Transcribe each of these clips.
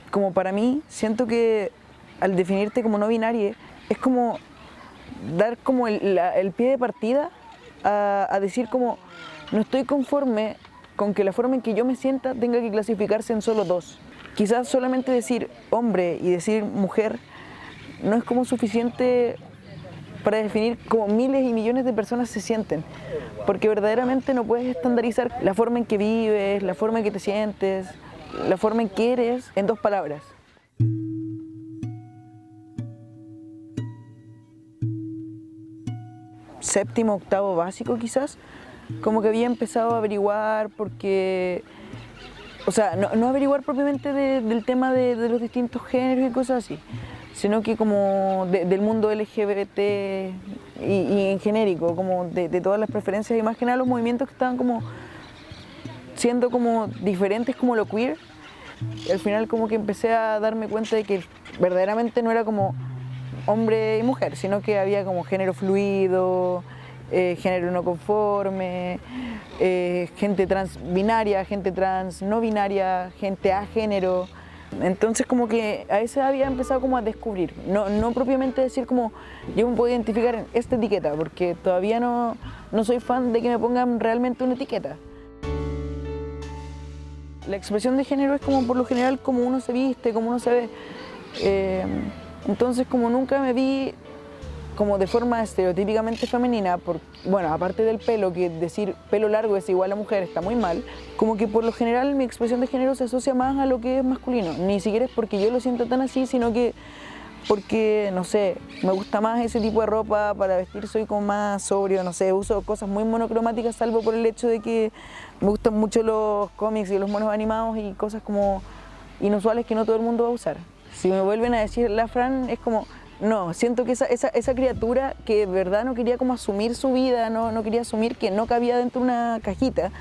como para mí, siento que al definirte como no binaria, es como dar como el pie de partida a decir como no estoy conforme con que la forma en que yo me sienta tenga que clasificarse en solo dos. Quizás solamente decir hombre y decir mujer no es como suficiente para definir cómo miles y millones de personas se sienten, porque verdaderamente no puedes estandarizar la forma en que vives, la forma en que te sientes, la forma en que eres en dos palabras. Séptimo, octavo básico quizás, como que había empezado a averiguar porque, o sea, no averiguar propiamente del tema de los distintos géneros y cosas así, sino que como del mundo LGBT y en genérico, como de todas las preferencias y más que nada los movimientos que estaban como siendo como diferentes como lo queer. Y al final como que empecé a darme cuenta de que verdaderamente no era como hombre y mujer, sino que había como género fluido, género no conforme, gente trans binaria, gente trans no binaria, gente agénero. Entonces como que a esa había empezado como a descubrir, no propiamente decir como yo me puedo identificar en esta etiqueta, porque todavía no soy fan de que me pongan realmente una etiqueta. La expresión de género es como por lo general como uno se viste, como uno se ve. Entonces como nunca me vi como de forma estereotípicamente femenina, bueno, aparte del pelo, que decir pelo largo es igual a mujer está muy mal, como que por lo general mi expresión de género se asocia más a lo que es masculino. Ni siquiera es porque yo lo siento tan así, sino que porque, no sé, me gusta más ese tipo de ropa, para vestir soy como más sobrio, no sé, uso cosas muy monocromáticas, salvo por el hecho de que me gustan mucho los cómics y los monos animados y cosas como inusuales que no todo el mundo va a usar. Si me vuelven a decir la Fran, es como, no, siento que esa criatura que de verdad no quería como asumir su vida, no quería asumir que no cabía dentro de una cajita,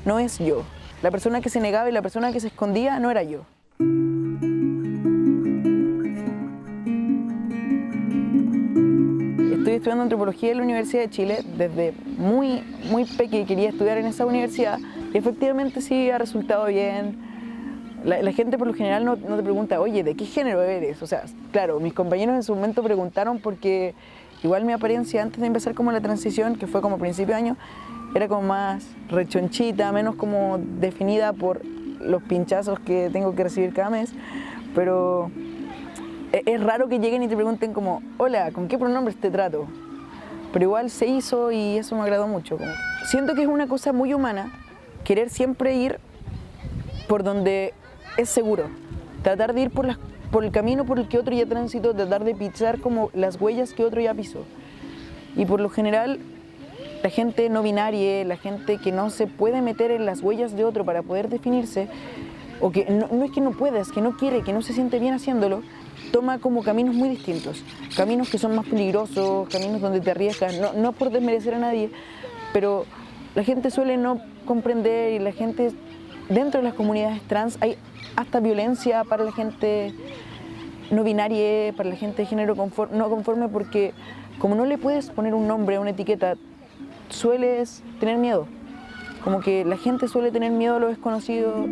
no es yo. La persona que se negaba y la persona que se escondía no era yo. Estoy estudiando antropología en la Universidad de Chile. Desde muy pequeña quería estudiar en esa universidad y efectivamente sí ha resultado bien. La gente por lo general no te pregunta, oye, ¿de qué género eres? O sea, claro, mis compañeros en su momento preguntaron porque igual mi apariencia antes de empezar como la transición, que fue como a principio de año, era como más rechonchita, menos como definida por los pinchazos que tengo que recibir cada mes, pero es raro que lleguen y te pregunten como, hola, ¿con qué pronombres te trato? Pero igual se hizo y eso me agradó mucho. Siento que es una cosa muy humana querer siempre ir por donde es seguro, tratar de ir por el camino por el que otro ya transitó, tratar de pisar como las huellas que otro ya pisó. Y por lo general, la gente no binaria, la gente que no se puede meter en las huellas de otro para poder definirse, o que no es que no pueda, es que no quiere, que no se siente bien haciéndolo, toma como caminos muy distintos, caminos que son más peligrosos, caminos donde te arriesgas, no por desmerecer a nadie, pero la gente suele no comprender y la gente dentro de las comunidades trans hay hasta violencia para la gente no binaria, para la gente de género no conforme, porque como no le puedes poner un nombre a una etiqueta, sueles tener miedo, como que la gente suele tener miedo a lo desconocido.